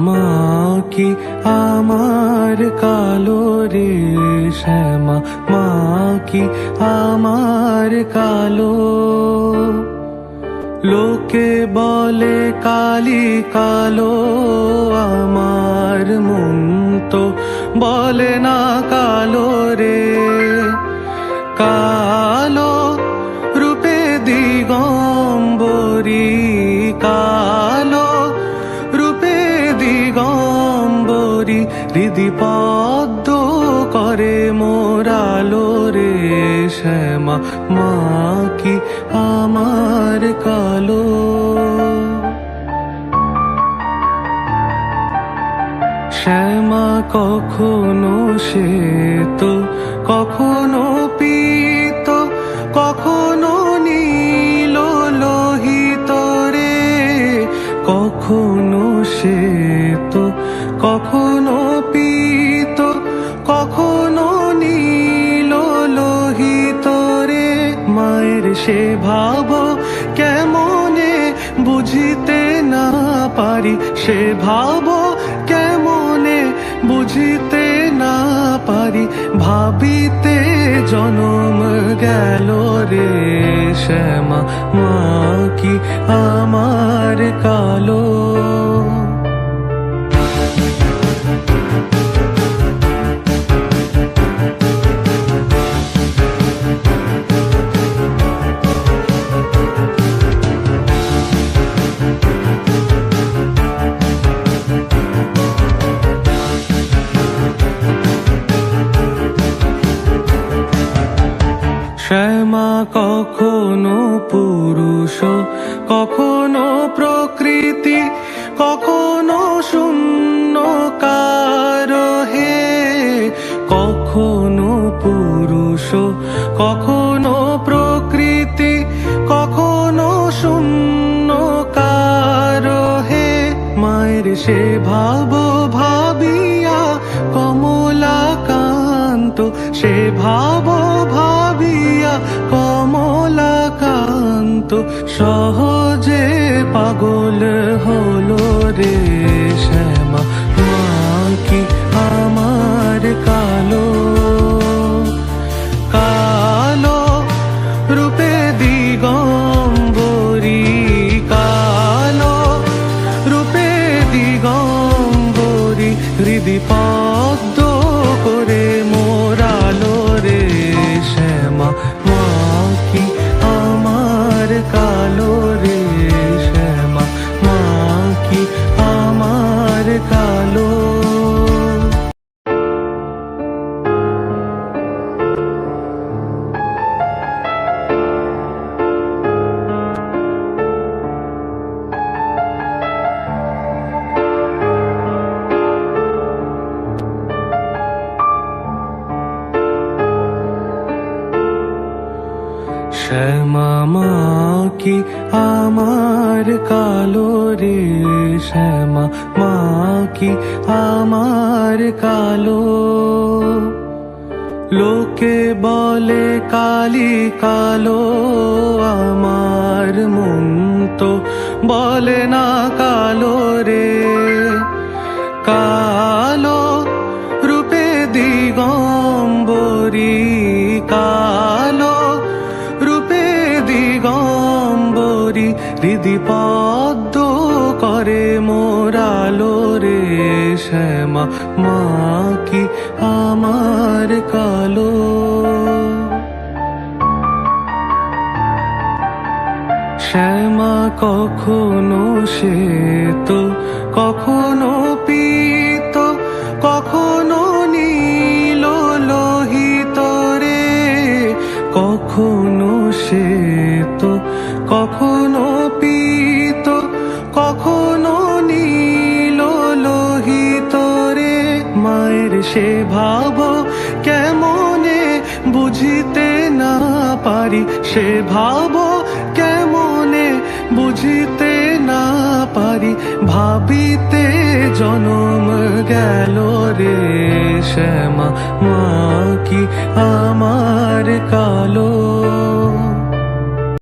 মা কি আমার কালো রে শ্যামা মা কি আমার কালো। লোকে বলে কালি কালো, আমার মন তো বলে না কালো রে। কালো রূপে দিগম্বরী, কালো রূপে দিগম্বরী, হৃদি পদ্ম করে মোরালো রে শ্যামা মা কি আমার কালো। শ্যামা কখনো শ্বেত, কখনো পীত, কখনো নীল লোহিত রে। কখনো শ্বেত, কখনো পীত, কখনো নীল লোহিত রে। মায়ের সে ভাব কেমনে বুঝিতে না পারি, সে ভাব কেমনে বুঝিতে না পারি। ভাবিতে জনম গেল রে শ্যামা মা কি আমার কালো। শ্যামা কখনো পুরুষ, কখনো প্রকৃতি, কখনো শূন্যকার হে। কখনো পুরুষ, কখনো প্রকৃতি, কখনো শূন্যকার হে। মায়ের সে ভাব ভাবিয়া কমলাকান্ত, সে ভাব ভাবিয়া কমলাকান্ত, সহজে পাগল হলো রে শ্যামা মা কি আমার কালো। কালো রূপে দিগম্বরী, কালো রূপে দিগম্বরী, হৃদি পদ্ম করে মোরালো রে শ্যামা মা কি আমার কালো রে শ্যামা মা কি আমার কালো। শ্যামা মা কি আমার কালো রে শ্যামা মা কি আমার কালো। লোকে বলে কালি কালো, আমার মন তো বলে না কালো রে। কালো রূপে দিগম্বরী, কালো রূপে দিগম্বরী, হৃদি পদ্ম করে মোরালো রে শ্যামা মা কি আমার কালো। শ্যামা কখনো শ্বেত, কখনো পীত, কখনো নীল লোহিত রে। কখনো শ্বেত, কখনো পীত, কখনো নীল লোহিত রে। মায়ের সে ভাব কেমনে বুঝিতে না পারি, সে ভাব কেমনে বুঝিতে না পারি। ভাবিতে জনম গেল রে শ্যামা মা কি আমার কালো।